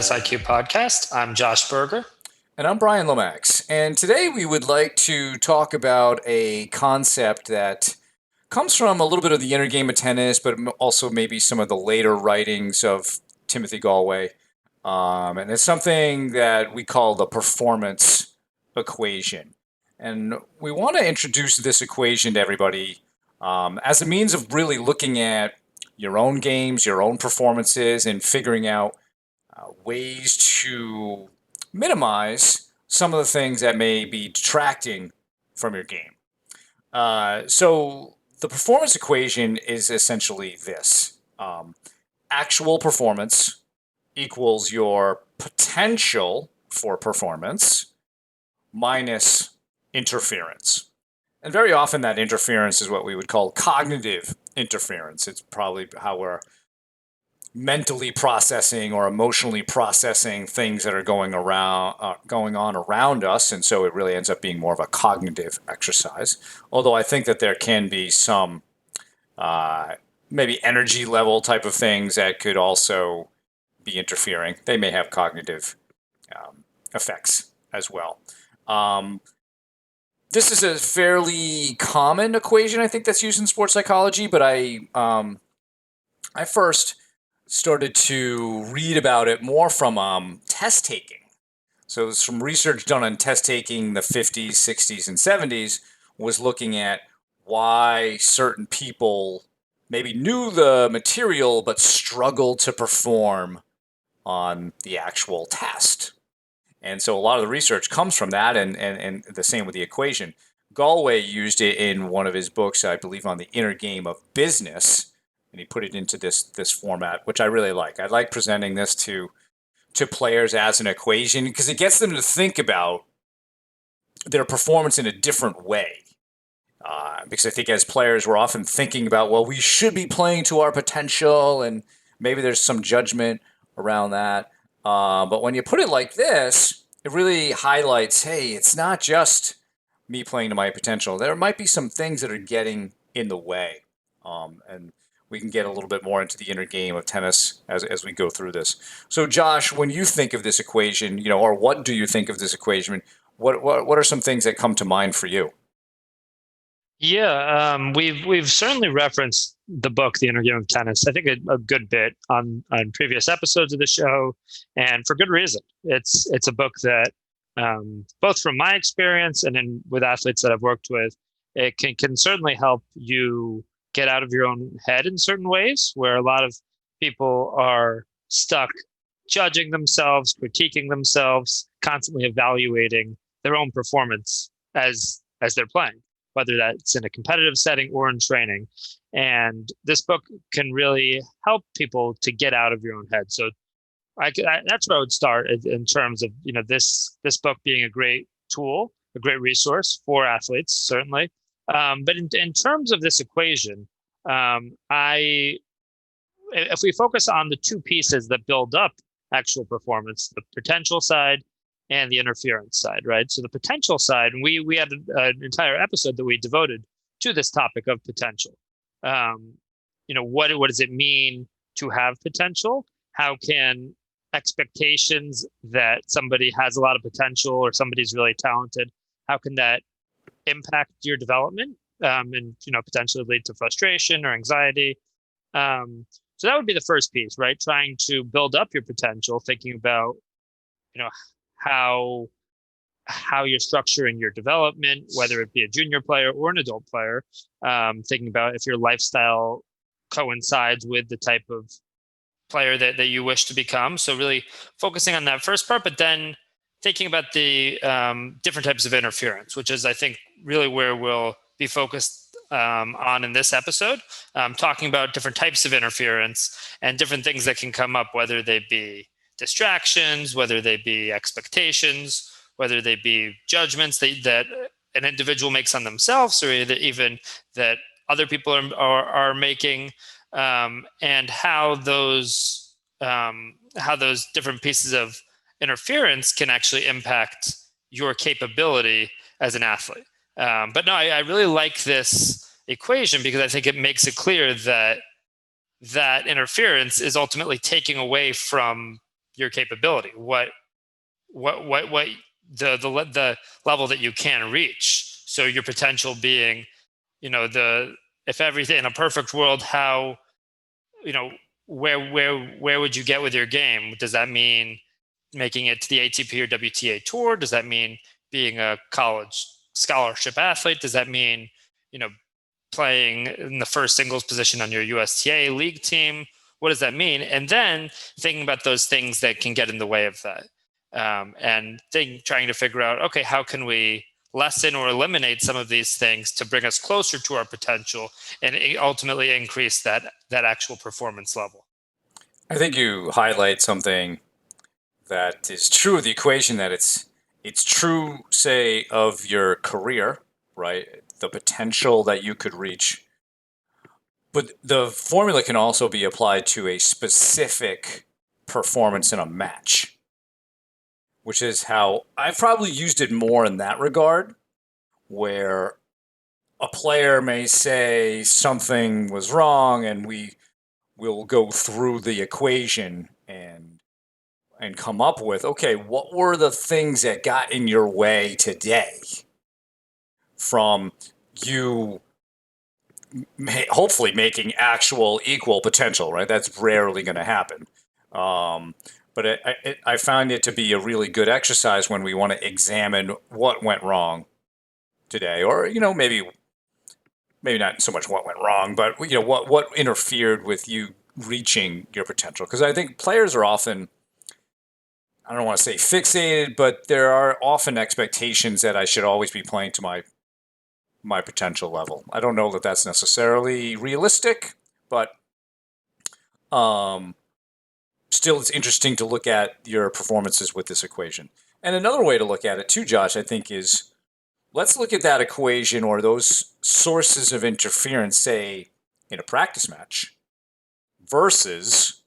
Tennis IQ podcast. I'm Josh Berger. And I'm Brian Lomax. And today we would like to talk about a concept that comes from a little bit of the inner game of tennis, but also maybe some of the later writings of Timothy Gallwey. And it's something that we call the performance equation. And we want to introduce this equation to everybody as a means of really looking at your own games, your own performances, and figuring out ways to minimize some of the things that may be detracting from your game. So the performance equation is essentially this. Actual performance equals your potential for performance minus interference. And very often that interference is what we would call cognitive interference. It's probably how we're mentally processing or emotionally processing things that are going on around us, and so it really ends up being more of a cognitive exercise. Although I think that there can be some maybe energy level type of things that could also be interfering. They may have cognitive effects as well. This is a fairly common equation, I think, that's used in sports psychology, but I first started to read about it more from test taking. So some research done on test taking the 50s, 60s, and 70s was looking at why certain people maybe knew the material but struggled to perform on the actual test. And so a lot of the research comes from that, and the same with the equation. Gallwey used it in one of his books, I believe, on the inner game of business, and he put it into this format, which I really like. I like presenting this to players as an equation because it gets them to think about their performance in a different way. Because I think as players, we're often thinking about, well, we should be playing to our potential, and maybe there's some judgment around that. But when you put it like this, it really highlights, hey, it's not just me playing to my potential. There might be some things that are getting in the way. And we can get a little bit more into the inner game of tennis as we go through this. So, Josh, when you think of this equation, or what do you think of this equation? What are some things that come to mind for you? Yeah, we've certainly referenced the book, The Inner Game of Tennis. I think a good bit on previous episodes of the show, and for good reason. It's a book that both from my experience and then with athletes that I've worked with, it can certainly help you get out of your own head in certain ways, where a lot of people are stuck judging themselves, critiquing themselves, constantly evaluating their own performance as they're playing, whether that's in a competitive setting or in training. And this book can really help people to get out of your own head. So that's where I would start in terms of this book being a great tool, a great resource for athletes, certainly. But in terms of this equation, if we focus on the two pieces that build up actual performance, the potential side and the interference side, right? So the potential side, and we had an entire episode that we devoted to this topic of potential. What does it mean to have potential? How can expectations that somebody has a lot of potential or somebody's really talented, how can that impact your development and potentially lead to frustration or anxiety? So that would be the first piece, right? Trying to build up your potential, thinking about how you're structuring your development, whether it be a junior player or an adult player, thinking about if your lifestyle coincides with the type of player that you wish to become. So really focusing on that first part, but then thinking about the different types of interference, which is, I think, really where we'll be focused on in this episode, talking about different types of interference and different things that can come up, whether they be distractions, whether they be expectations, whether they be judgments that an individual makes on themselves, or even that other people are making, and how those different pieces of interference can actually impact your capability as an athlete. But no, I really like this equation because I think it makes it clear that interference is ultimately taking away from your capability, what the level that you can reach. So your potential being, if everything in a perfect world, how, where would you get with your game? Does that mean making it to the ATP or WTA tour? Does that mean being a college scholarship athlete? Does that mean, you know, playing in the first singles position on your USTA league team? What does that mean? And then thinking about those things that can get in the way of that, and trying to figure out, okay, how can we lessen or eliminate some of these things to bring us closer to our potential and ultimately increase that actual performance level. I think you highlight something that is true of the equation, that it's true, say, of your career, right? The potential that you could reach. But the formula can also be applied to a specific performance in a match, which is how I've probably used it more in that regard, where a player may say something was wrong, and we will go through the equation and come up with, okay, what were the things that got in your way today from you hopefully making actual equal potential, right? That's rarely going to happen. But I find it to be a really good exercise when we want to examine what went wrong today, or maybe not so much what went wrong, but what interfered with you reaching your potential. Because I think players are often, I don't want to say fixated, but there are often expectations that I should always be playing to my potential level. I don't know that that's necessarily realistic, but still, it's interesting to look at your performances with this equation. And another way to look at it too, Josh, I think is, let's look at that equation or those sources of interference, say, in a practice match versus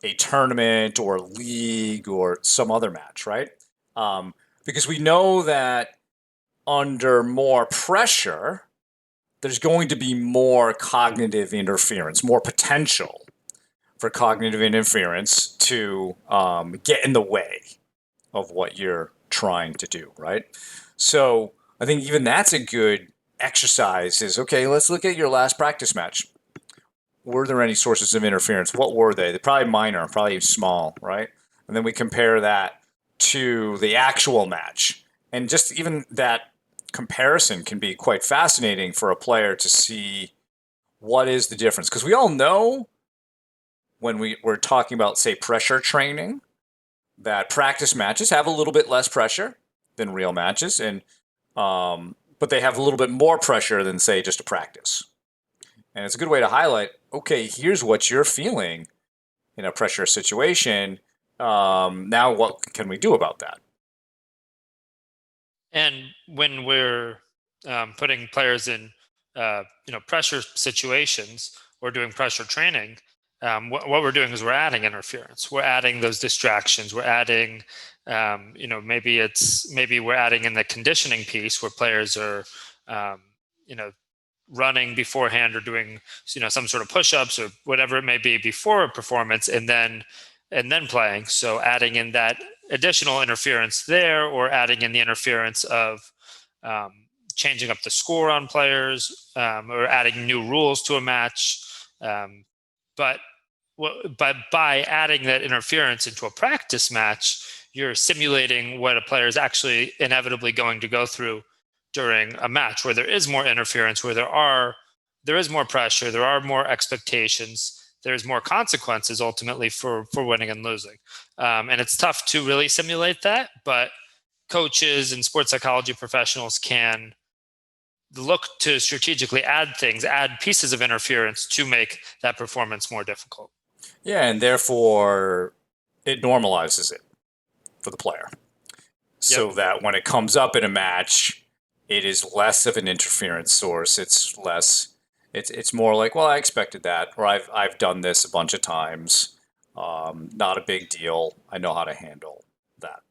a tournament or league or some other match, right? Because we know that under more pressure, there's going to be more cognitive interference, more potential for cognitive interference to get in the way of what you're trying to do, right? So I think even that's a good exercise is, okay, let's look at your last practice match. Were there any sources of interference? What were they? They're probably minor, probably small, right? And then we compare that to the actual match. And just even that comparison can be quite fascinating for a player to see what is the difference. Because we all know when we're talking about, say, pressure training, that practice matches have a little bit less pressure than real matches, and but they have a little bit more pressure than, say, just a practice. And it's a good way to highlight, okay, here's what you're feeling in a pressure situation. Now what can we do about that? And when we're putting players in pressure situations or doing pressure training, what we're doing is we're adding interference. We're adding those distractions. We're adding, maybe we're adding in the conditioning piece where players are, running beforehand or doing, some sort of push-ups or whatever it may be before a performance, and then playing. So adding in that additional interference there, or adding in the interference of changing up the score on players, or adding new rules to a match. But by adding that interference into a practice match, you're simulating what a player is actually inevitably going to go through during a match, where there is more interference, where there is more pressure, there are more expectations, there's more consequences ultimately for winning and losing. And it's tough to really simulate that, but coaches and sports psychology professionals can look to strategically add pieces of interference to make that performance more difficult. Yeah, and therefore it normalizes it for the player. So that when it comes up in a match, it is less of an interference source. It's more like, well, I expected that, or I've done this a bunch of times. Not a big deal. I know how to handle that.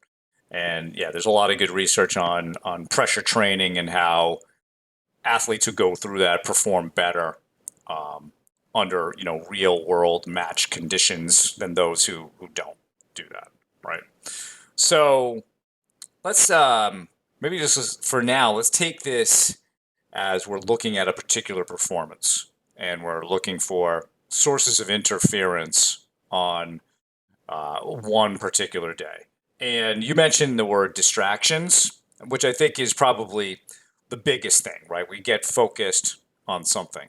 And yeah, there's a lot of good research on pressure training and how athletes who go through that perform better under real world match conditions than those who don't do that, right? So let's maybe just for now, let's take this as we're looking at a particular performance and we're looking for sources of interference on one particular day. And you mentioned the word distractions, which I think is probably the biggest thing, right? We get focused on something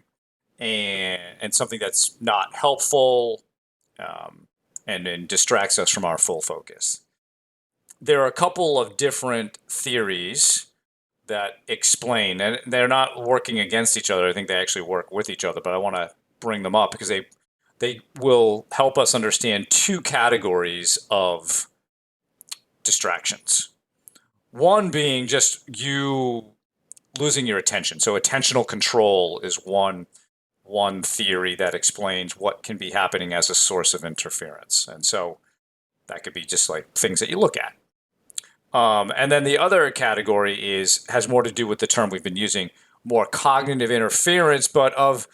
and something that's not helpful um, and then distracts us from our full focus. There are a couple of different theories that explain, and they're not working against each other. I think they actually work with each other, but I want to bring them up because they will help us understand two categories of distractions. One being just you losing your attention. So attentional control is one theory that explains what can be happening as a source of interference. And so that could be just like things that you look at. And then the other category has more to do with the term we've been using, more cognitive interference, but of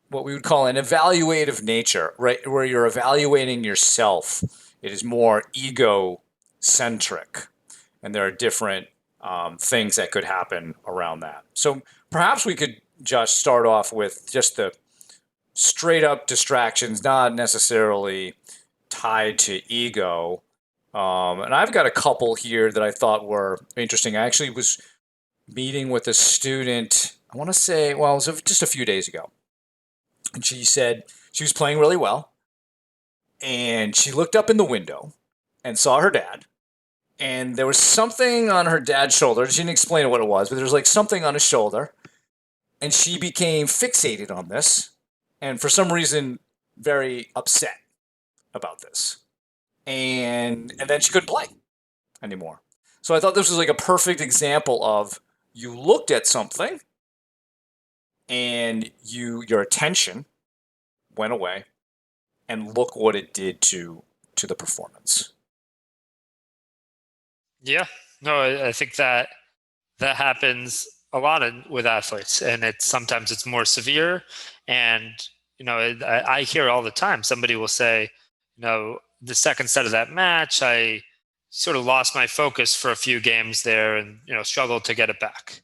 what we would call an evaluative nature, right? Where you're evaluating yourself. It is more ego-centric, and there are different things that could happen around that. So perhaps we could just start off with just the straight up distractions, not necessarily tied to ego. And I've got a couple here that I thought were interesting. I actually was meeting with a student, I want to say, well, it was just a few days ago. And she said she was playing really well. And she looked up in the window and saw her dad. And there was something on her dad's shoulder. She didn't explain what it was, but there was like something on his shoulder. And she became fixated on this. And for some reason, very upset about this. And then she couldn't play anymore. So I thought this was like a perfect example of you looked at something and your attention went away, and look what it did to the performance. Yeah, no, I think that happens a lot with athletes, and sometimes it's more severe. And I hear all the time somebody will say, the second set of that match, I sort of lost my focus for a few games there, and struggled to get it back.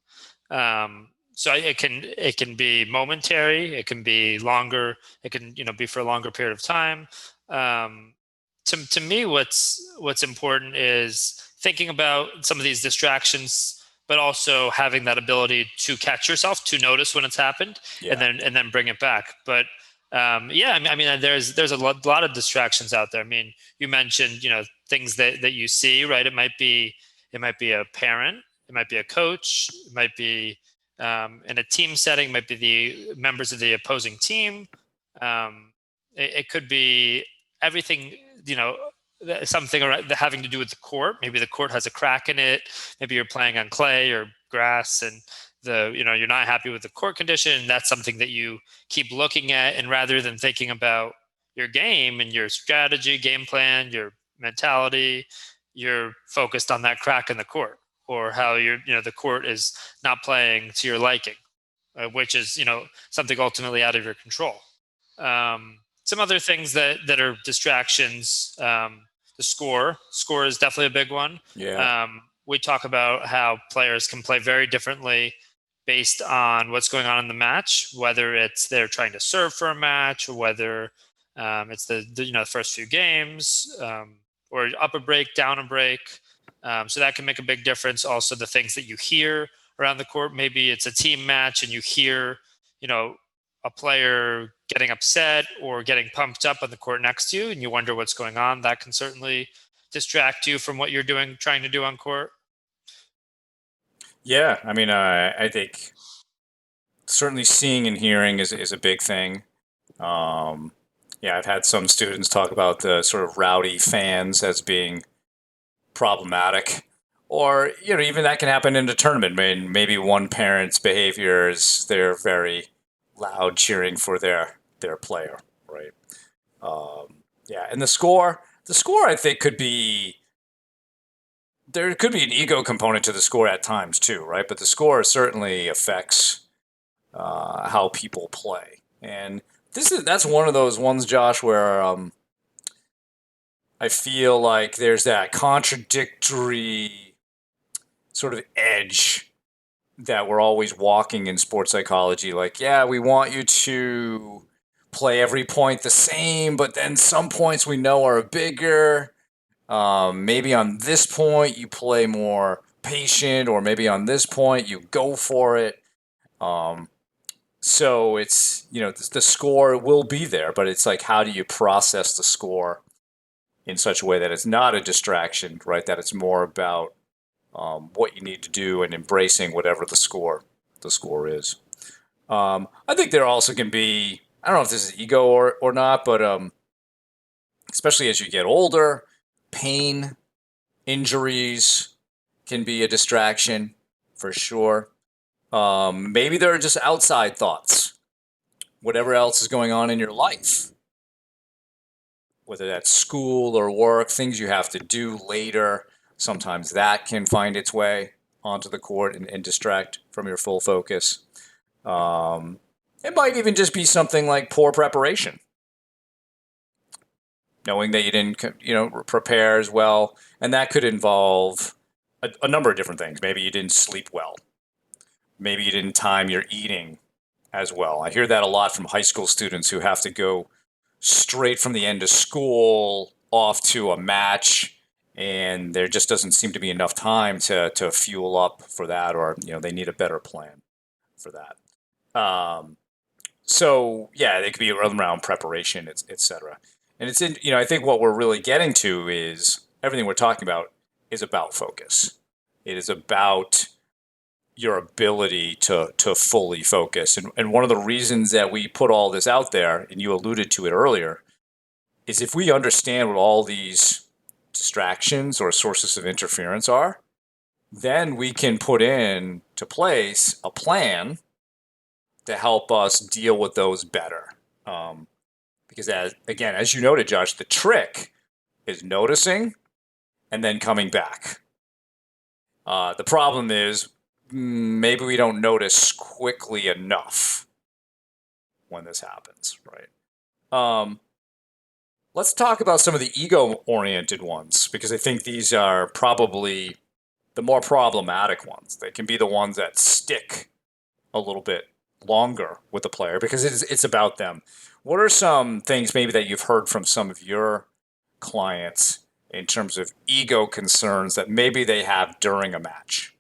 So it can be momentary, it can be longer, it can be for a longer period of time. To me, what's important is thinking about some of these distractions, but also having that ability to catch yourself, to notice when it's happened, Yeah. and then bring it back. But yeah, I mean, there's a lot of distractions out there. I mean, you mentioned things that you see, right? It might be a parent, it might be a coach, it might be in a team setting, might be the members of the opposing team. It could be everything, something having to do with the court. Maybe the court has a crack in it. Maybe you're playing on clay or grass, and you're not happy with the court condition. That's something that you keep looking at, and rather than thinking about your game and your strategy, game plan, your mentality, you're focused on that crack in the court, or how the court is not playing to your liking, which is something ultimately out of your control. Some other things that are distractions. The score is definitely a big one. Yeah. We talk about how players can play very differently based on what's going on in the match, whether it's they're trying to serve for a match, or whether it's the first few games, or up a break, down a break. So that can make a big difference. Also, the things that you hear around the court. Maybe it's a team match and you hear, a player getting upset or getting pumped up on the court next to you, and you wonder what's going on. That can certainly distract you from what you're trying to do on court. Yeah. I mean, I think certainly seeing and hearing is a big thing. Yeah, I've had some students talk about the sort of rowdy fans as being problematic. Or, even that can happen in a tournament. I mean, maybe one parent's behavior is they're very loud cheering for their player, right? Yeah, and the score I think there could be an ego component to the score at times too, right? But the score certainly affects how people play. And that's one of those ones, Josh, where I feel like there's that contradictory sort of edge that we're always walking in sports psychology. Like, yeah, we want you to play every point the same, but then some points we know are bigger. Maybe on this point you play more patient, or maybe on this point you go for it. Um, so it's, the score will be there, but it's like, how do you process the score in such a way that it's not a distraction, right? That it's more about what you need to do and embracing whatever the score is. I think there also can be, I don't know if this is ego or not, but especially as you get older, pain, injuries can be a distraction for sure. Maybe there are just outside thoughts, whatever else is going on in your life, whether that's school or work, things you have to do later. Sometimes that can find its way onto the court and distract from your full focus. Um, it might even just be something like poor preparation, knowing that you didn't, prepare as well, and that could involve a number of different things. Maybe you didn't sleep well. Maybe you didn't time your eating as well. I hear that a lot from high school students who have to go straight from the end of school off to a match, and there just doesn't seem to be enough time to fuel up for that, or they need a better plan for that. So yeah, it could be around preparation, etc. And it's in, I think what we're really getting to is everything we're talking about is about focus. It is about your ability to fully focus. And one of the reasons that we put all this out there, and you alluded to it earlier, is if we understand what all these distractions or sources of interference are, then we can put in to place a plan to help us deal with those better. Because as you noted, Josh, the trick is noticing and then coming back. The problem is maybe we don't notice quickly enough when this happens, right? Let's talk about some of the ego-oriented ones, because I think these are probably the more problematic ones. They can be the ones that stick a little bit longer with the player because it's about them. What are some things maybe that you've heard from some of your clients in terms of ego concerns that maybe they have during a match?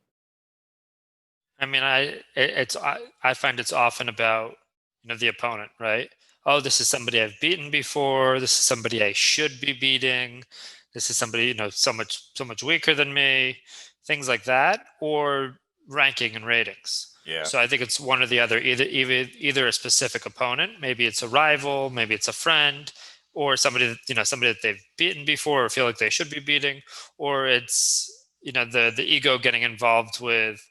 I mean, I find it's often about the opponent, right? Oh, this is somebody I've beaten before. This is somebody I should be beating. This is somebody so much weaker than me. Things like that, or ranking and ratings. Yeah. So I think it's one or the other. Either a specific opponent, maybe it's a rival, maybe it's a friend, or somebody that they've beaten before or feel like they should be beating, or it's the ego getting involved with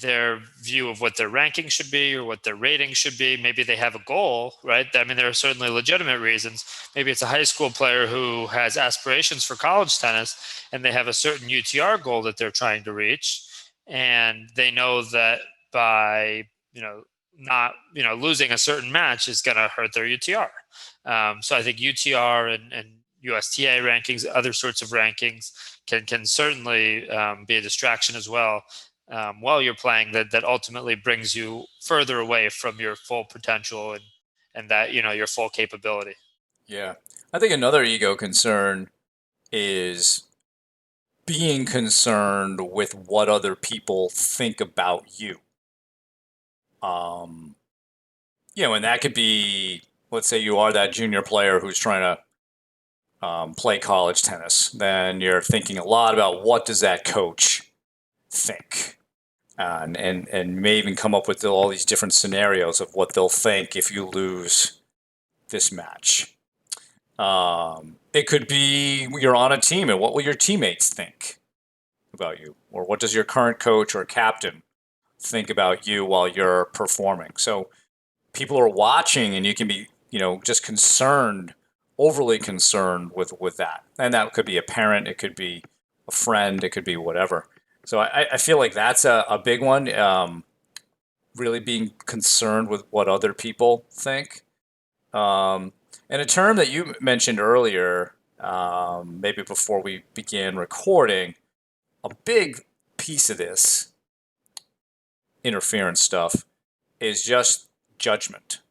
their view of what their ranking should be or what their rating should be. Maybe they have a goal, right? I mean, there are certainly legitimate reasons. Maybe it's a high school player who has aspirations for college tennis and they have a certain UTR goal that they're trying to reach. And they know that by, not, losing a certain match is going to hurt their UTR. So I think UTR and USTA rankings, other sorts of rankings can certainly be a distraction as well while you're playing that ultimately brings you further away from your full potential and that your full capability. Yeah. I think another ego concern is being concerned with what other people think about you. Um, and that could be, let's say you are that junior player who's trying to play college tennis. Then you're thinking a lot about what does that coach think, and may even come up with all these different scenarios of what they'll think if you lose this match. It could be you're on a team, and what will your teammates think about you, or what does your current coach or captain think about you while you're performing? So people are watching, and you can be, just concerned, overly concerned with that, and that could be a parent, it could be a friend, it could be whatever. So I feel like that's a big one. Really being concerned with what other people think. And a term that you mentioned earlier maybe before we began recording, a big piece of this interference stuff is just judgment,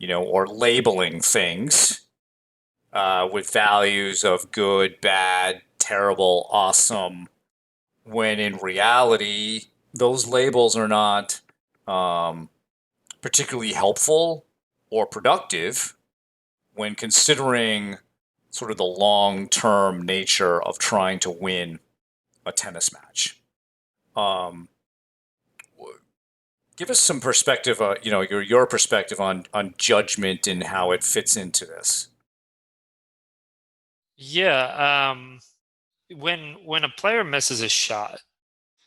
or labeling things with values of good, bad, terrible, awesome, when in reality, those labels are not particularly helpful or productive when considering sort of the long-term nature of trying to win a tennis match. Give us some perspective, your perspective on judgment and how it fits into this. Yeah, when a player misses a shot,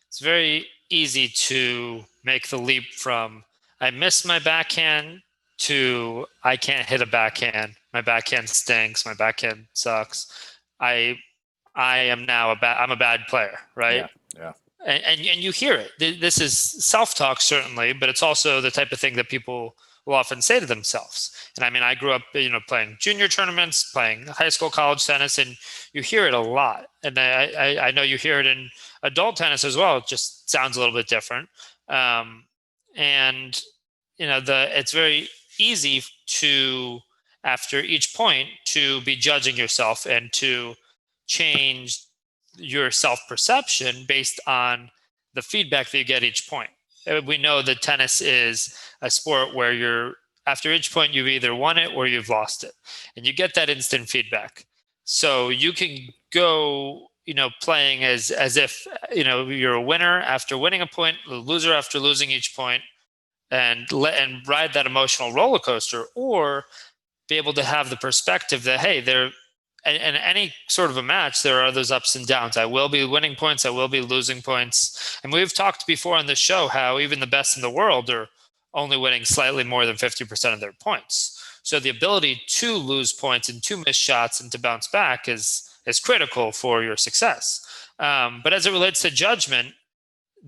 it's very easy to make the leap from I missed my backhand to I can't hit a backhand. My backhand stinks. My backhand sucks. I I am now I'm a bad player, right? Yeah, yeah, And you hear it. This is self-talk certainly, but it's also the type of thing that people will often say to themselves. And I mean, I grew up, playing junior tournaments, playing high school, college tennis, and you hear it a lot. And I know you hear it in adult tennis as well. It just sounds a little bit different. And it's very easy to, after each point, to be judging yourself and to change your self-perception based on the feedback that you get each point. We know that tennis is a sport where after each point you've either won it or you've lost it, and you get that instant feedback. So you can go, playing as if you're a winner after winning a point, a loser after losing each point, and ride that emotional roller coaster, or be able to have the perspective that, hey, in any sort of a match, there are those ups and downs. I will be winning points. I will be losing points. And we've talked before on the show how even the best in the world are only winning slightly more than 50% of their points. So the ability to lose points and to miss shots and to bounce back is critical for your success. But as it relates to judgment,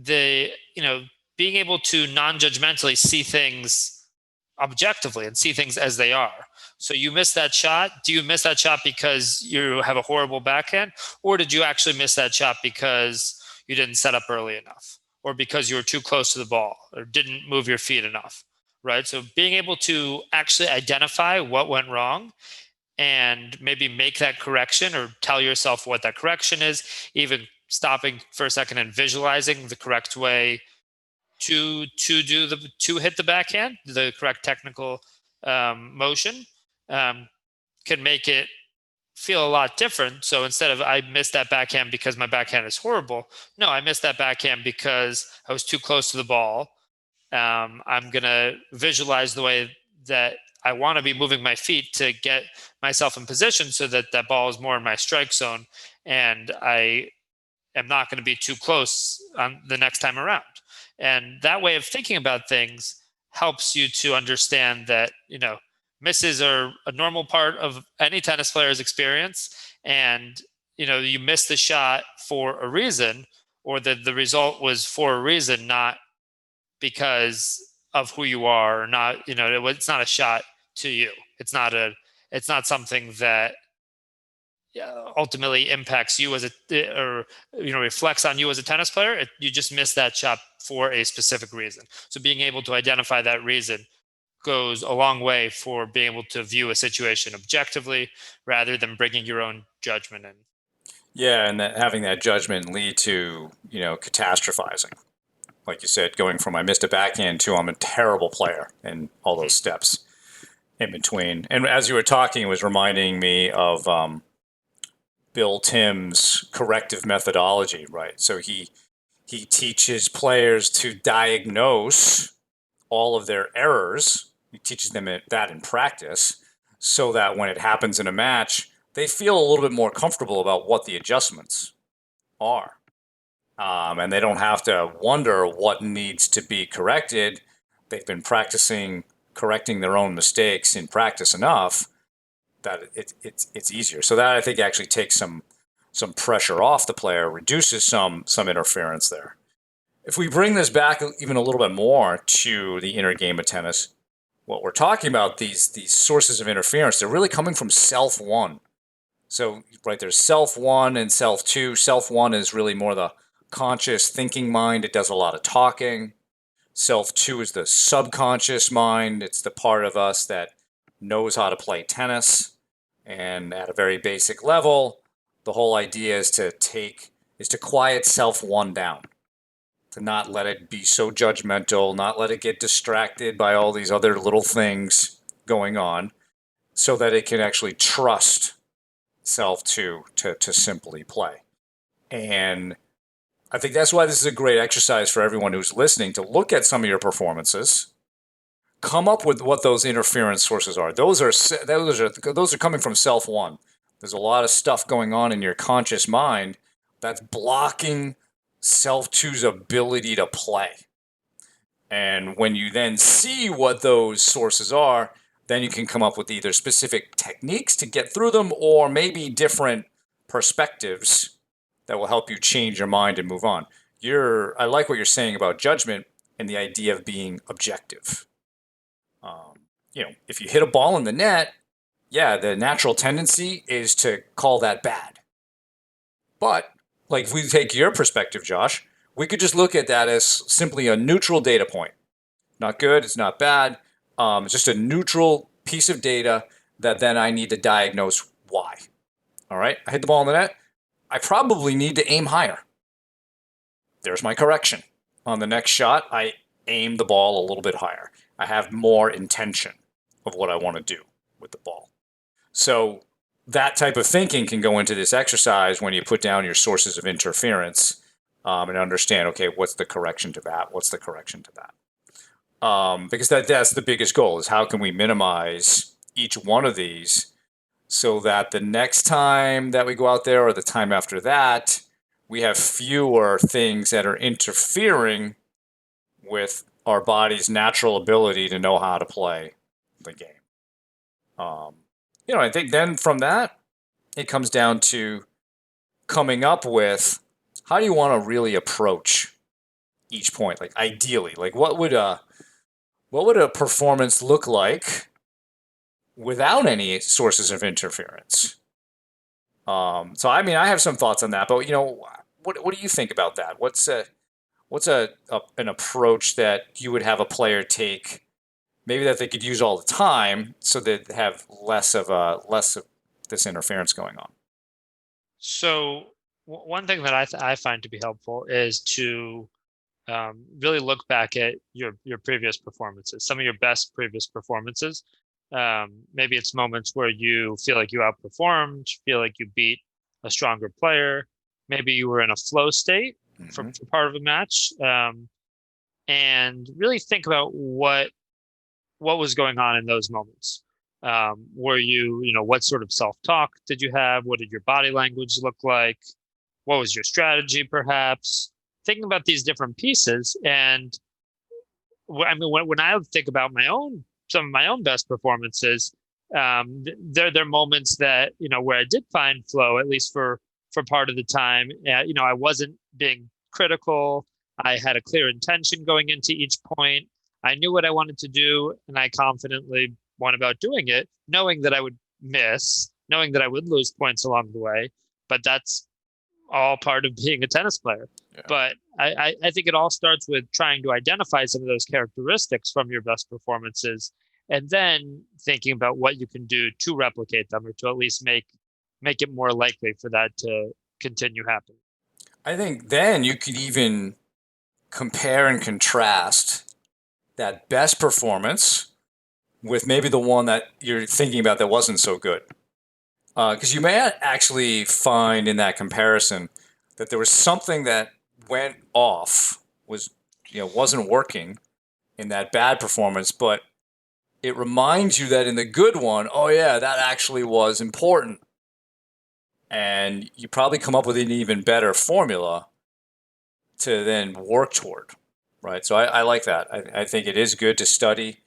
being able to non-judgmentally see things objectively and see things as they are. So you miss that shot. Do you miss that shot because you have a horrible backhand? Or did you actually miss that shot because you didn't set up early enough? Or because you were too close to the ball or didn't move your feet enough? Right? So being able to actually identify what went wrong and maybe make that correction or tell yourself what that correction is, even stopping for a second and visualizing the correct way to hit the backhand, the correct technical motion, can make it feel a lot different. So instead of I missed that backhand because my backhand is horrible, no, I missed that backhand because I was too close to the ball. I'm gonna visualize the way that I want to be moving my feet to get myself in position so that that ball is more in my strike zone, and I am not going to be too close on the next time around. And that way of thinking about things helps you to understand that, misses are a normal part of any tennis player's experience. And, you missed the shot for a reason, or that the result was for a reason, not because of who you are, or not, it's not a shot to you. It's not something that ultimately impacts you as or reflects on you as a tennis player. You just missed that shot for a specific reason. So being able to identify that reason goes a long way for being able to view a situation objectively rather than bringing your own judgment in. yeah, and having that judgment lead to catastrophizing, like you said, going from I missed a backhand to I'm a terrible player, and all those steps in between. And as you were talking, it was reminding me of Bill Timm's corrective methodology, right? So he teaches players to diagnose all of their errors. He teaches them that in practice so that when it happens in a match, they feel a little bit more comfortable about what the adjustments are. And they don't have to wonder what needs to be corrected. They've been practicing correcting their own mistakes in practice enough that it's easier. So that I think actually takes some pressure off the player, reduces some interference there. If we bring this back even a little bit more to the inner game of tennis, what we're talking about, these sources of interference, they're really coming from self one. So, right, there's self one and self two. Self one is really more the conscious thinking mind. It does a lot of talking. Self two is the subconscious mind. It's the part of us that knows how to play tennis. And at a very basic level, the whole idea is to quiet self one down, to not let it be so judgmental, not let it get distracted by all these other little things going on, so that it can actually trust self to simply play. And I think that's why this is a great exercise for everyone who's listening, to look at some of your performances, come up with what those interference sources are. Those are coming from self one. There's a lot of stuff going on in your conscious mind that's blocking self two's ability to play. And when you then see what those sources are, then you can come up with either specific techniques to get through them, or maybe different perspectives that will help you change your mind and move on. I like what you're saying about judgment and the idea of being objective. If you hit a ball in the net, yeah, the natural tendency is to call that bad. But, like, if we take your perspective, Josh, we could just look at that as simply a neutral data point. Not good, it's not bad. It's just a neutral piece of data that then I need to diagnose why. All right, I hit the ball in the net. I probably need to aim higher. There's my correction. On the next shot, I aim the ball a little bit higher. I have more intention of what I want to do with the ball. So that type of thinking can go into this exercise when you put down your sources of interference, and understand, okay, what's the correction to that? What's the correction to that? Because that's the biggest goal, is how can we minimize each one of these so that the next time that we go out there, or the time after that, we have fewer things that are interfering with our body's natural ability to know how to play the game. I think then from that, it comes down to coming up with, how do you want to really approach each point? Like, ideally, like, what would a performance look like without any sources of interference? So I mean, I have some thoughts on that, but what do you think about that? What's an approach that you would have a player take, maybe that they could use all the time, so that they have less of this interference going on? So one thing that I find to be helpful is to really look back at your previous performances, some of your best previous performances. Maybe it's moments where you feel like you outperformed, feel like you beat a stronger player. Maybe you were in a flow state for part of a match, and really think about what was going on in those moments. Were what sort of self-talk did you have? What did your body language look like? What was your strategy, perhaps? Thinking about these different pieces. And I mean, when I think about some of my own best performances, they're moments that, where I did find flow, at least for part of the time. I wasn't being critical. I had a clear intention going into each point. I knew what I wanted to do, and I confidently went about doing it, knowing that I would miss, knowing that I would lose points along the way. But that's all part of being a tennis player. Yeah. But I think it all starts with trying to identify some of those characteristics from your best performances, and then thinking about what you can do to replicate them, or to at least make it more likely for that to continue happening. I think then you could even compare and contrast that best performance with maybe the one that you're thinking about that wasn't so good. Because you may actually find in that comparison that there was something that went off, wasn't working in that bad performance, but it reminds you that in the good one, oh yeah, that actually was important. And you probably come up with an even better formula to then work toward, right? So I like that. I think it is good to study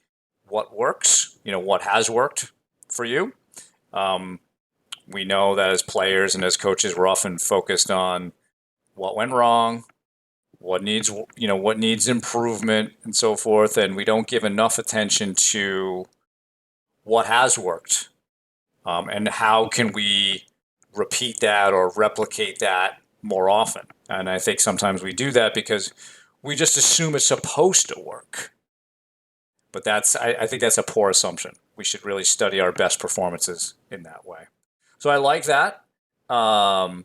what works, what has worked for you. We know that as players and as coaches, we're often focused on what went wrong, what needs improvement, and so forth, and we don't give enough attention to what has worked, and how can we repeat that or replicate that more often. And I think sometimes we do that because we just assume it's supposed to work. But I think that's a poor assumption. We should really study our best performances in that way. So I like that. And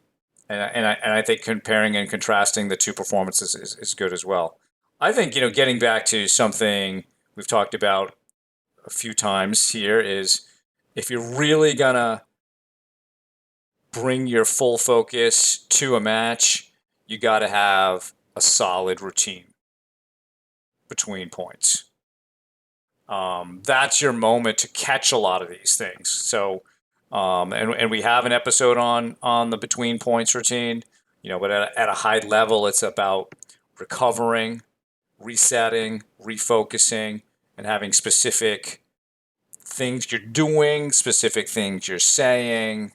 I think comparing and contrasting the two performances is good as well. I think, getting back to something we've talked about a few times here is if you're really going to bring your full focus to a match, you got to have a solid routine between points. That's your moment to catch a lot of these things. So, and we have an episode on the between points routine, but at a high level, it's about recovering, resetting, refocusing, and having specific things you're doing, specific things you're saying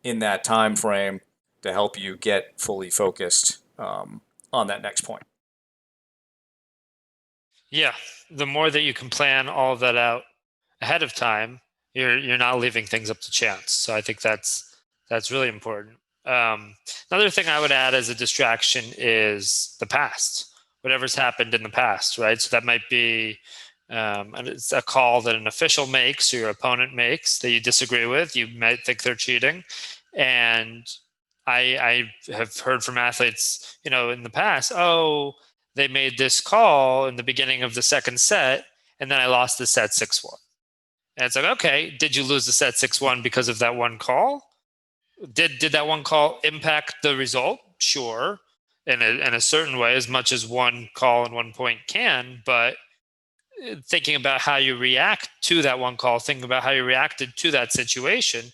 in that time frame to help you get fully focused on that next point. Yeah, the more that you can plan all of that out ahead of time, you're not leaving things up to chance. So I think that's really important. Another thing I would add as a distraction is the past, whatever's happened in the past, right? So that might be it's a call that an official makes or your opponent makes that you disagree with. You might think they're cheating, and I have heard from athletes, in the past, oh, they made this call in the beginning of the second set, and then I lost the set 6-1. And it's like, okay, did you lose the set 6-1 because of that one call? Did that one call impact the result? Sure, in a certain way, as much as one call and one point can. But thinking about how you react to that one call, thinking about how you reacted to that situation,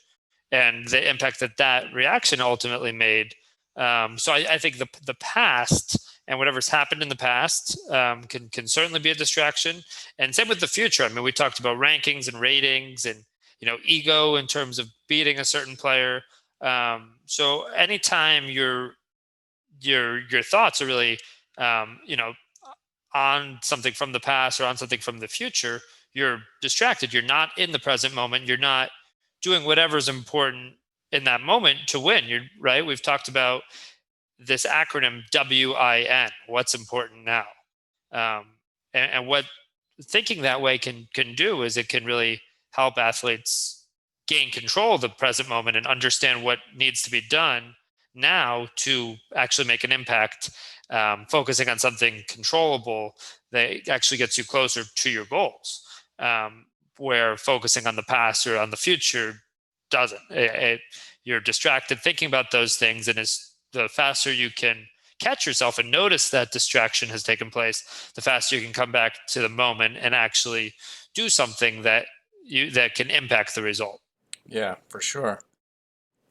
and the impact that reaction ultimately made. So I think the past and whatever's happened in the past can certainly be a distraction. And same with the future. I mean, we talked about rankings and ratings and ego in terms of beating a certain player. So anytime your thoughts are really on something from the past or on something from the future, you're distracted. You're not in the present moment. You're not doing whatever's important in that moment to win. You're right. We've talked about this acronym WIN. What's important now? And what thinking that way can do is it can really help athletes gain control of the present moment and understand what needs to be done now to actually make an impact. Focusing on something controllable that actually gets you closer to your goals, where focusing on the past or on the future doesn't. You're distracted thinking about those things, and the faster you can catch yourself and notice that distraction has taken place, the faster you can come back to the moment and actually do something that can impact the result. Yeah, for sure.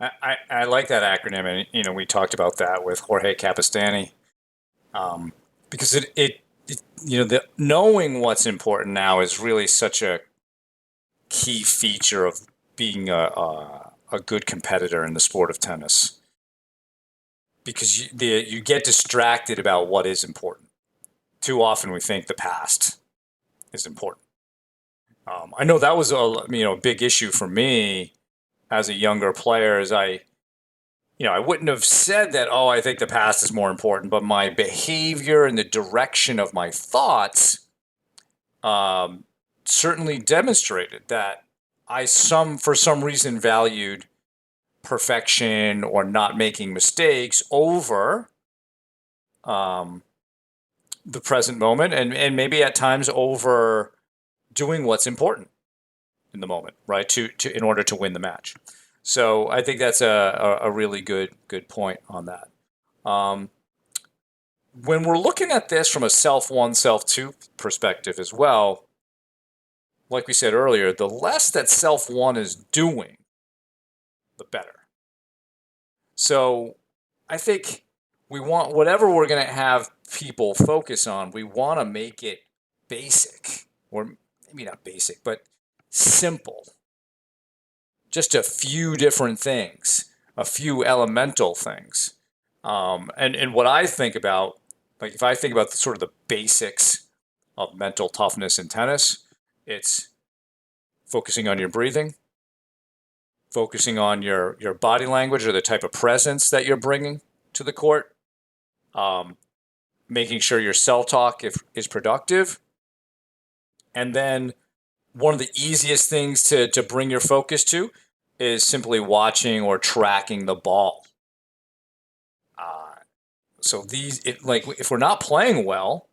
I like that acronym, and we talked about that with Jorge Capestany, because it the knowing what's important now is really such a key feature of being a good competitor in the sport of tennis, because you get distracted about what is important. Too often we think the past is important. I know that was a big issue for me as a younger player, as I wouldn't have said that, oh, I think the past is more important, but my behavior and the direction of my thoughts certainly demonstrated that for some reason, valued perfection or not making mistakes over the present moment, and maybe at times over doing what's important in the moment, right? In order to win the match. So I think that's a really good point on that. When we're looking at this from a self one, self two perspective as well, like we said earlier, the less that self one is doing, the better. So I think we want whatever we're going to have people focus on, we want to make it basic, or maybe not basic, but simple. Just a few different things, a few elemental things. And what I think about, like if I think about sort of the basics of mental toughness in tennis, it's focusing on your breathing, focusing on your body language or the type of presence that you're bringing to the court, um, making sure your self-talk is productive, and then one of the easiest things to bring your focus to is simply watching or tracking the ball. Uh, so if we're not playing well,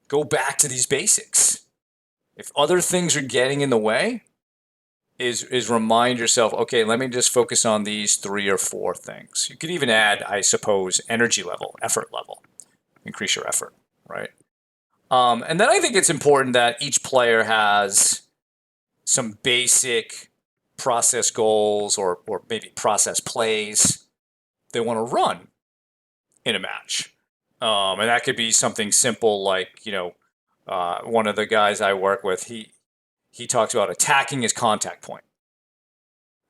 go back to these basics. If other things are getting in the way, is remind yourself, okay, let me just focus on these 3 or 4 things. You could even add, I suppose, energy level, effort level, increase your effort, right? And then I think it's important that each player has some basic process goals or maybe process plays they want to run in a match. And that could be something simple like, one of the guys I work with, he talks about attacking his contact point.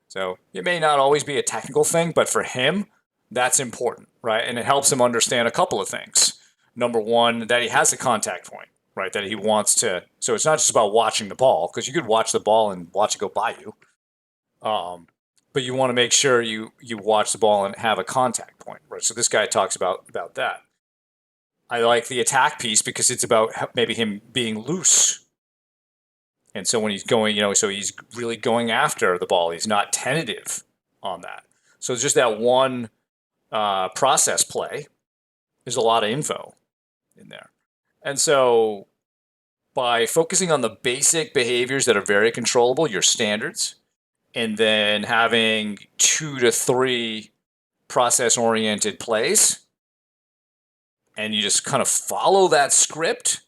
So it may not always be a technical thing, but for him, that's important, right? And it helps him understand a couple of things. Number one, that he has a contact point, right? That he wants to. So it's not just about watching the ball, because you could watch the ball and watch it go by you. But you want to make sure you watch the ball and have a contact point, right? So this guy talks about that. I like the attack piece because it's about maybe him being loose. And so when he's going, so he's really going after the ball. He's not tentative on that. So it's just that one process play. There's a lot of info in there. And so by focusing on the basic behaviors that are very controllable, your standards, and then having 2 to 3 process-oriented plays, and you just kind of follow that script,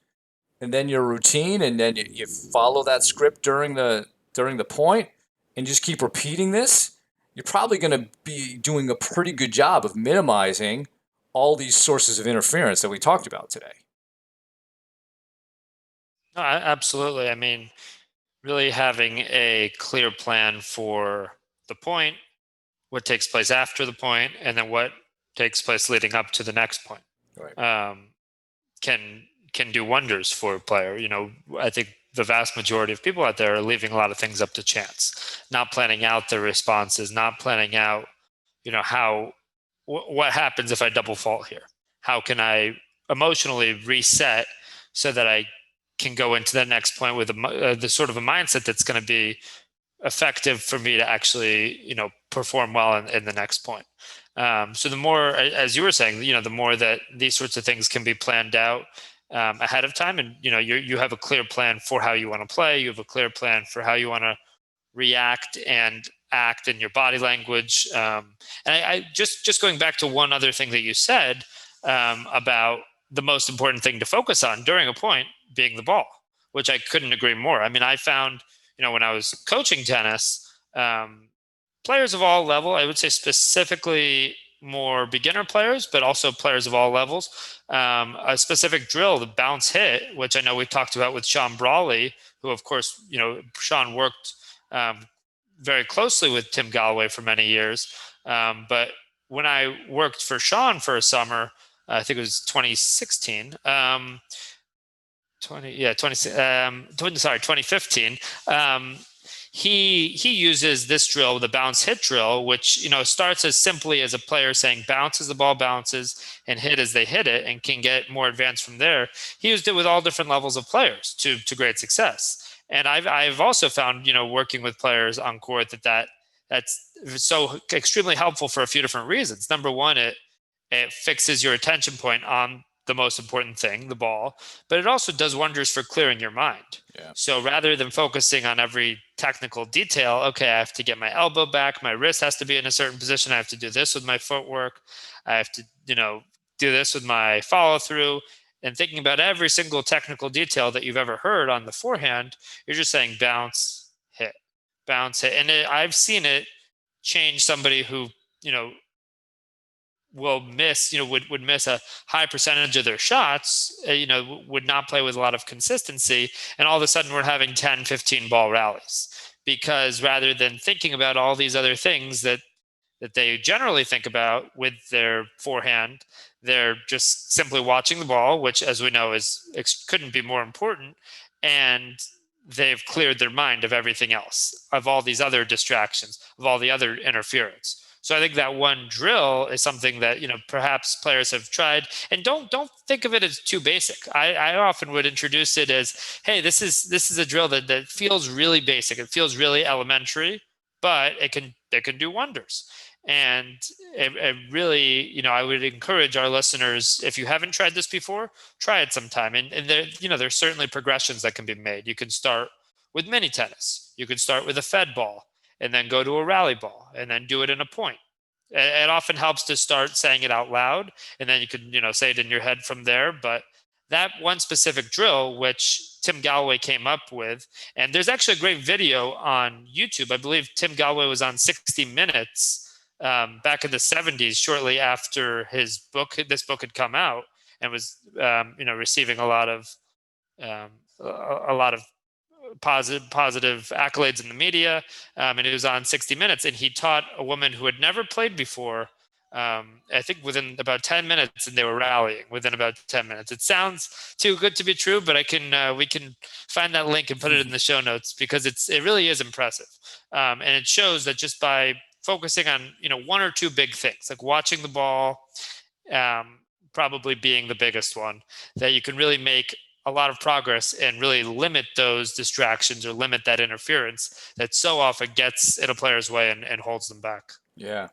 and then your routine, and then you follow that script during the point, and just keep repeating this, you're probably going to be doing a pretty good job of minimizing all these sources of interference that we talked about today. No, absolutely. I mean, really having a clear plan for the point, what takes place after the point, and then what takes place leading up to the next point, Right. Can do wonders for a player. I think the vast majority of people out there are leaving a lot of things up to chance, not planning out their responses, not planning out, what happens if I double fault here? How can I emotionally reset so that I can go into the next point with the sort of a mindset that's going to be effective for me to actually, perform well in the next point. So the more, as you were saying, the more that these sorts of things can be planned out ahead of time, and you have a clear plan for how you want to play. You have a clear plan for how you want to react and act in your body language. And I just going back to one other thing that you said about the most important thing to focus on during a point being the ball, which I couldn't agree more. I mean, I found, when I was coaching tennis, players of all level, I would say specifically more beginner players, but also players of all levels, a specific drill, the bounce hit, which I know we talked about with Sean Brawley, who of course, Sean worked very closely with Tim Gallwey for many years. But when I worked for Sean for a summer, I think it was 2016, 2015. He uses this drill, the bounce hit drill, which starts as simply as a player saying bounce as the ball bounces and hit as they hit it, and can get more advanced from there. He used it with all different levels of players to great success. And I've also found, working with players on court that's so extremely helpful for a few different reasons. Number one, it fixes your attention point on the most important thing, the ball, but it also does wonders for clearing your mind. Yeah. So rather than focusing on every technical detail, okay, I have to get my elbow back, my wrist has to be in a certain position, I have to do this with my footwork, I have to, do this with my follow through, and thinking about every single technical detail that you've ever heard on the forehand, you're just saying bounce, hit, bounce, hit. And I've seen it change somebody who, will miss, would miss a high percentage of their shots, would not play with a lot of consistency. And all of a sudden we're having 10, 15 ball rallies, because rather than thinking about all these other things that they generally think about with their forehand, they're just simply watching the ball, which, as we know, couldn't be more important. And they've cleared their mind of everything else, of all these other distractions, of all the other interference. So I think that one drill is something that, perhaps players have tried, and don't think of it as too basic. I often would introduce it as, hey, this is a drill that feels really basic. It feels really elementary, but it can do wonders. And it really, I would encourage our listeners, if you haven't tried this before, try it sometime. And there, there's certainly progressions that can be made. You can start with mini tennis. You could start with a Fed ball and then go to a rally ball and then do it in a point. It often helps to start saying it out loud, and then you can, say it in your head from there. But that one specific drill, which Tim Gallwey came up with, and there's actually a great video on YouTube. I believe Tim Gallwey was on 60 Minutes back in the 70s, shortly after this book had come out, and was receiving a lot of positive accolades in the media, and he was on 60 Minutes, and he taught a woman who had never played before. I think within about 10 minutes, and they were rallying within about 10 minutes. It sounds too good to be true, but we can find that link and put it in the show notes, because it really is impressive, and it shows that just by focusing on one or two big things, like watching the ball, probably being the biggest one, that you can really make a lot of progress and really limit those distractions or limit that interference that so often gets in a player's way and holds them back. Yeah.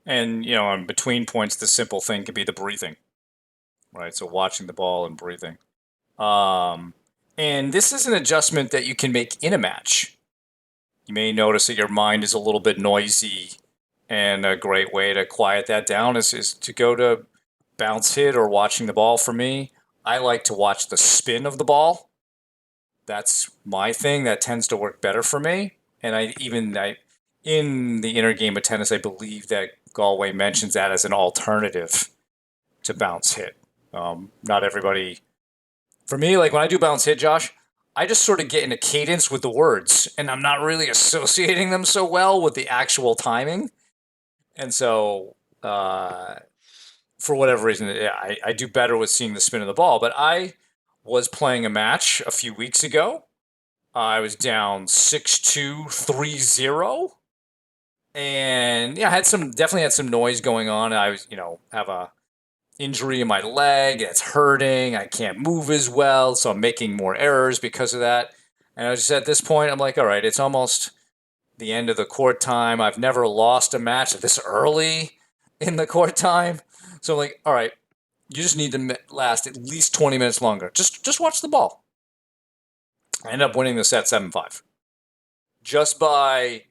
And, in between points, the simple thing could be the breathing, right? So watching the ball and breathing. And this is an adjustment that you can make in a match. You may notice that your mind is a little bit noisy, and a great way to quiet that down is to go to bounce hit or watching the ball. For me, I like to watch the spin of the ball. That's my thing. That tends to work better for me. And I in the inner game of tennis, I believe that Gallwey mentions that as an alternative to bounce hit. Not everybody. For me, like when I do bounce hit, Josh, I just sort of get in a cadence with the words, and I'm not really associating them so well with the actual timing. And so, for whatever reason, I do better with seeing the spin of the ball. But I was playing a match a few weeks ago. I was down 6-2, 3-0. And yeah, definitely had some noise going on. I was, have a injury in my leg. It's hurting. I can't move as well. So I'm making more errors because of that. And I was just at this point, I'm like, all right, it's almost the end of the court time. I've never lost a match this early in the court time. So I'm like, all right, you just need to last at least 20 minutes longer. Just watch the ball. I ended up winning the set 7-5. Just by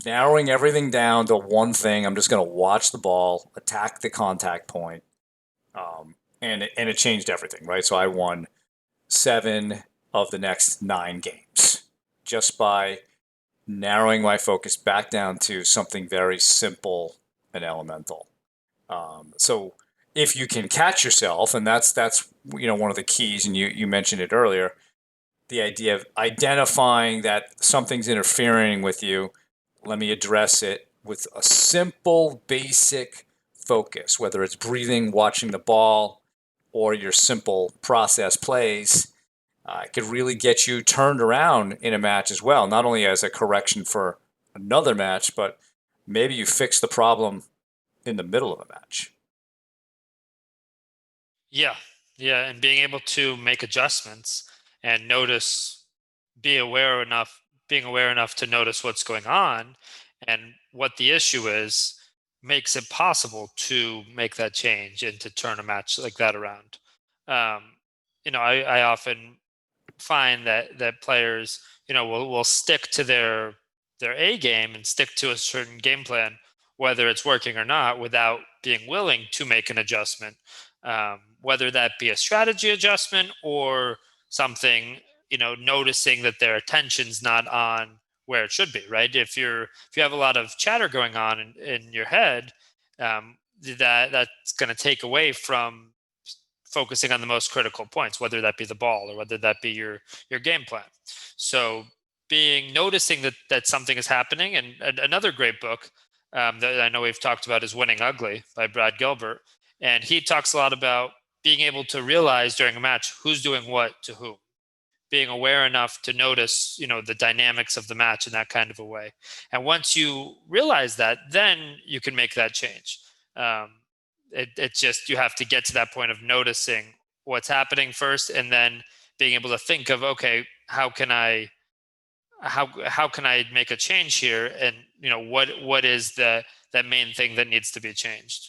narrowing everything down to one thing. I'm just going to watch the ball, attack the contact point, and it changed everything, right? So I won 7 of the next 9 games just by narrowing my focus back down to something very simple and elemental. So if you can catch yourself, and that's one of the keys, and you mentioned it earlier, the idea of identifying that something's interfering with you. Let me address it with a simple, basic focus, whether it's breathing, watching the ball, or your simple process plays. It could really get you turned around in a match as well, not only as a correction for another match, but maybe you fix the problem in the middle of a match. Yeah, and being able to make adjustments and being aware enough to notice what's going on and what the issue is, makes it possible to make that change and to turn a match like that around. I often find that players, will stick to their A game and stick to a certain game plan, whether it's working or not, without being willing to make an adjustment, whether that be a strategy adjustment or something, noticing that their attention's not on where it should be, right? If you have a lot of chatter going on in your head, that's going to take away from focusing on the most critical points, whether that be the ball or whether that be your game plan. So noticing that something is happening. And another great book that I know we've talked about is Winning Ugly by Brad Gilbert. And he talks a lot about being able to realize during a match who's doing what to whom. being aware enough to notice, the dynamics of the match in that kind of a way. And once you realize that, then you can make that change. It's just, you have to get to that point of noticing what's happening first, and then being able to think of, okay, how can I make a change here, and what is that main thing that needs to be changed.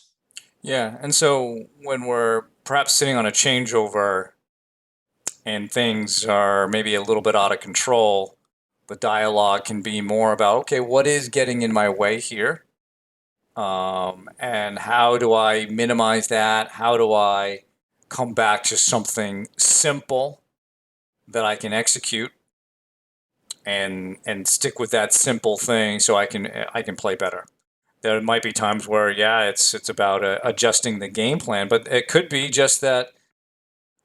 Yeah, and so when we're perhaps sitting on a changeover and things are maybe a little bit out of control, the dialogue can be more about, okay, what is getting in my way here? And how do I minimize that? How do I come back to something simple that I can execute and stick with that simple thing so I can play better? There might be times where, yeah, it's about adjusting the game plan, but it could be just that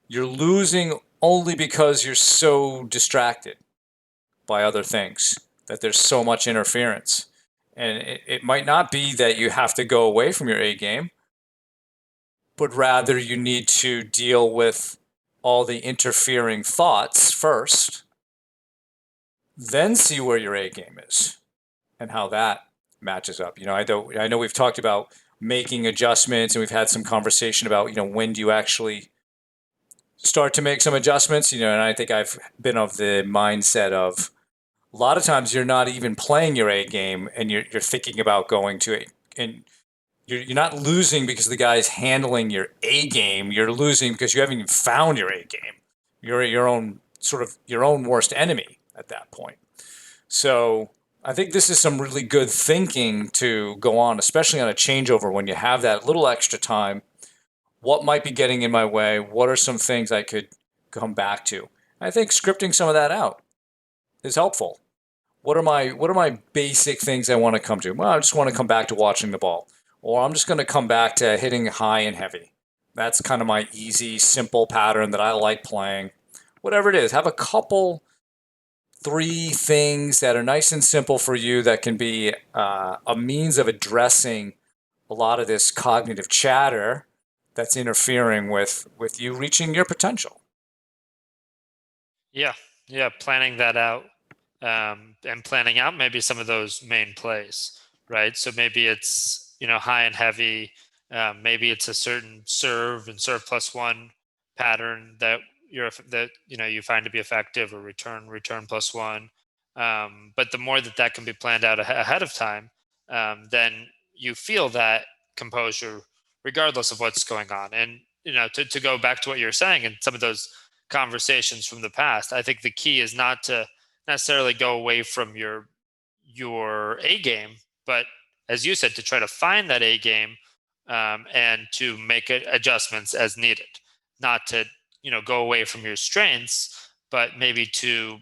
you're losing only because you're so distracted by other things, that there's so much interference. And it might not be that you have to go away from your A game, but rather you need to deal with all the interfering thoughts first, then see where your A game is and how that matches up. I know we've talked about making adjustments, and we've had some conversation about, when do you actually start to make some adjustments, and I think I've been of the mindset of a lot of times you're not even playing your A game, and you're thinking about going to it, and you're not losing because the guy's handling your A game. You're losing because you haven't even found your A game. You're your own your own worst enemy at that point. So I think this is some really good thinking to go on, especially on a changeover when you have that little extra time. What might be getting in my way? What are some things I could come back to? I think scripting some of that out is helpful. What are my basic things I want to come to? Well, I just want to come back to watching the ball, or I'm just going to come back to hitting high and heavy. That's kind of my easy, simple pattern that I like playing. Whatever it is, have a couple, three things that are nice and simple for you that can be a means of addressing a lot of this cognitive chatter that's interfering with you reaching your potential. Yeah, yeah, planning that out, and planning out maybe some of those main plays, right? So maybe it's high and heavy. Maybe it's a certain serve and serve plus one pattern that you find to be effective, or return plus one. But the more that can be planned out ahead of time, then you feel that composure regardless of what's going on. And to go back to what you're saying and some of those conversations from the past, I think the key is not to necessarily go away from your A game, but as you said, to try to find that A game, and to make adjustments as needed. Not to go away from your strengths, but maybe to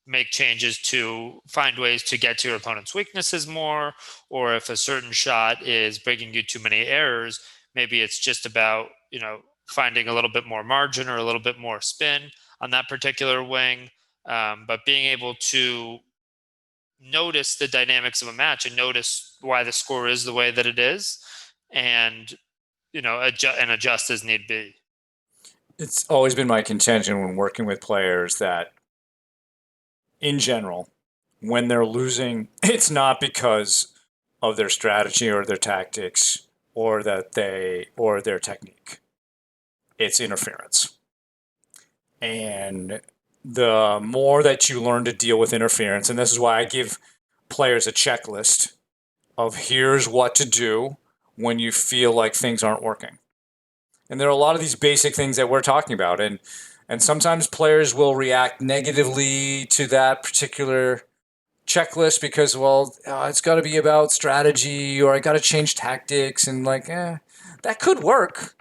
make changes to find ways to get to your opponent's weaknesses more, or if a certain shot is bringing you too many errors, maybe it's just about finding a little bit more margin or a little bit more spin on that particular wing. But being able to notice the dynamics of a match and notice why the score is the way that it is, and adjust as need be. It's always been my contention when working with players that, in general, when they're losing, it's not because of their strategy or their tactics or their technique. It's interference. And the more that you learn to deal with interference, and this is why I give players a checklist of here's what to do when you feel like things aren't working. And there are a lot of these basic things that we're talking about. And sometimes players will react negatively to that particular checklist because, well, it's got to be about strategy, or I got to change tactics, and that could work.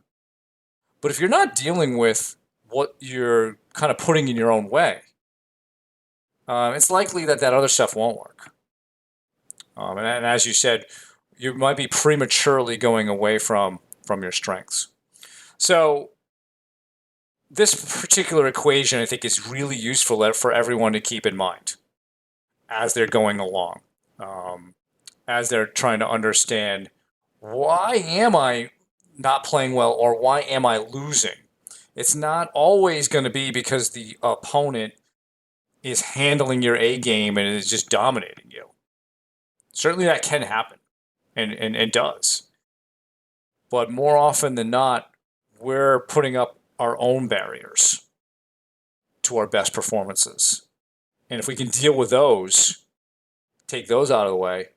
But if you're not dealing with what you're kind of putting in your own way, it's likely that other stuff won't work. And as you said, you might be prematurely going away from your strengths. So this particular equation, I think, is really useful for everyone to keep in mind as they're going along, as they're trying to understand, why am I not playing well, or why am I losing? It's not always going to be because the opponent is handling your A game and is just dominating you. Certainly that can happen and does. But more often than not, we're putting up our own barriers to our best performances. And if we can deal with those, take those out of the way,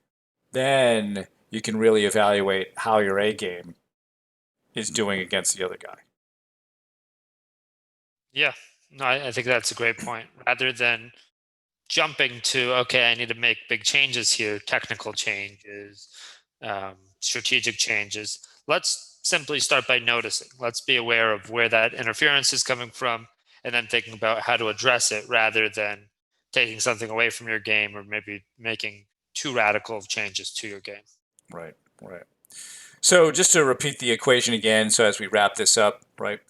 then you can really evaluate how your A game is doing against the other guy. Yeah, no, I think that's a great point. Rather than jumping to, okay, I need to make big changes here, technical changes, strategic changes. Let's simply start by noticing. Let's be aware of where that interference is coming from, and then thinking about how to address it rather than taking something away from your game or maybe making too radical of changes to your game. Right, right. So just to repeat the equation again, so as we wrap this up, right?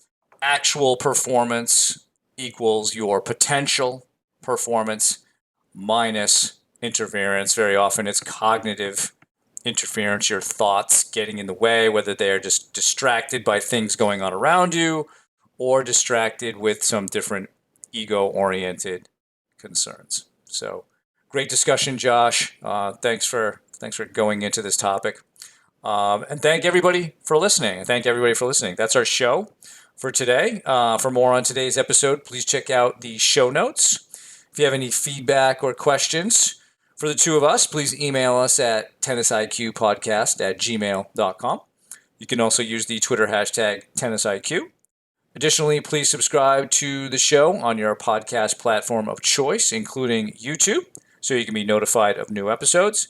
Actual performance equals your potential performance minus interference. Very often it's cognitive interference, your thoughts getting in the way, whether they're just distracted by things going on around you or distracted with some different ego-oriented concerns. So great discussion, Josh. Thanks for going into this topic. And thank everybody for listening. That's our show for today. For more on today's episode, please check out the show notes. If you have any feedback or questions for the two of us, please email us at tennisiqpodcast@gmail.com. You can also use the Twitter hashtag tennisiq. Additionally, please subscribe to the show on your podcast platform of choice, including YouTube, so you can be notified of new episodes.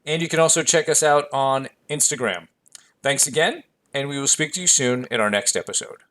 And you can also check us out on Instagram. Thanks again, and we will speak to you soon in our next episode.